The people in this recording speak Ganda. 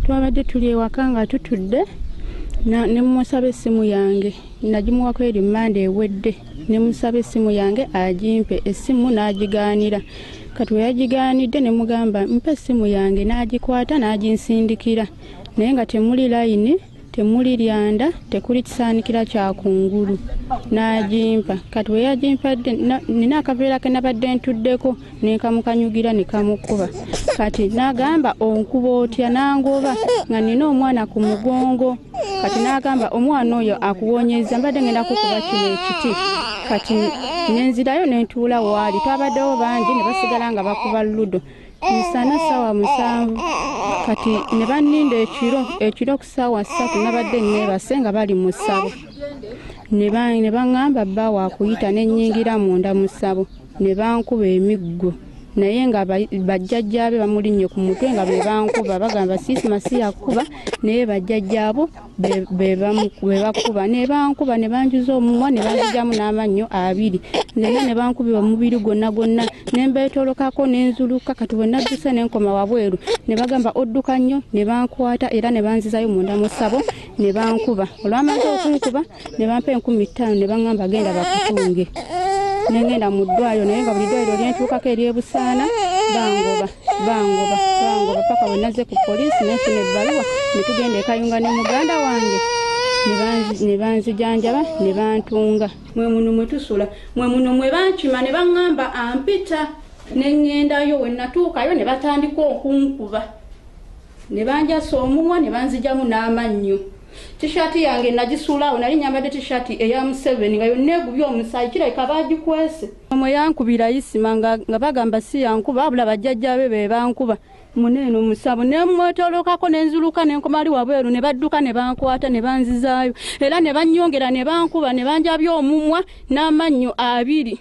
twabadde tuli ewaka nga tutudde ne musaba essimu yange nagimuwako eri mmande ewedde ne musaba essimu yange agimpe essimu n'agigaanira kati we yagigaanidde ne mugamba mpe essimu yange n'agikwata n'aginsindikira naye nga temuli layini temuli lyanda tekuli kisaanikira kya kungulu n'agimpa kati we yagimpadde nina akaveera ke nabadde ntuddeko nenkamukanyugira ne kamukuba kati n'agamba onkuba otya nangoba nga nina omwana ku mugongo kati n'agamba omwana oyo akuwonyeza mbadde ngenda kukuba kino ekiti kati nenzirayo nentuula waali twabaddewo bangi ne basigala nga bakuba ludo misana sawa 7 kati ne banninda ekiro ku sawa 3 nabadde neebase nga bali mu ssabo ne baŋŋamba bba wakuyita nennyingira munda mu ssabo ne bankuba emiggo naye nga bajjajjaabe bamulinnye ku mutwe nga be bankuba bagamba Sisimasi yakuba naye bajjajjaabo be bakuba ne bankuba ne banjuza omumwa ne banzijamu n'amannyo 2 nzenna ne bankubira omubiri gwonna ne mbeetolokako n'enzuluka kati bwe nadduse n'enkoma wabweru ne bagamba odduka nnyo ne bankwata era ne banzizayo munda mu ssabo ne bankuba olwamaze okunkuba ne bampa 15,000 ne baŋŋamba genda bakutunge nengenda mu ddwaliro naye nga buli ddwaliro lyentuukako eryebusaana bangoba paka bwe nazze ku poliisi nefuna ebbaluwa ne tugenda ekayunga ne muganda wange ne banzijanjaba ne bantunga mwe muno mwe tusula mwe muno mwe bankima ne baŋŋamba ampita nengendayo we natuukayo ne batandika okunkuba ne banjasa omumwa ne banzijamu n'amannyo tishati yange najisuulawo nali nyambadde tishati eya Museveni nga yonna egubye omusaayi kirabika baagikwese omwe yankubira isima nga bagamba si yankuba abula bajjajjaabe be bankuba muneeno musabo ne mwetolokako nenzuluka nenkomali wabweru ne badduka ne bankwata ne banzizaayo era ne bannyongera ne bankuba ne banjabya omumwa n'amannyo 2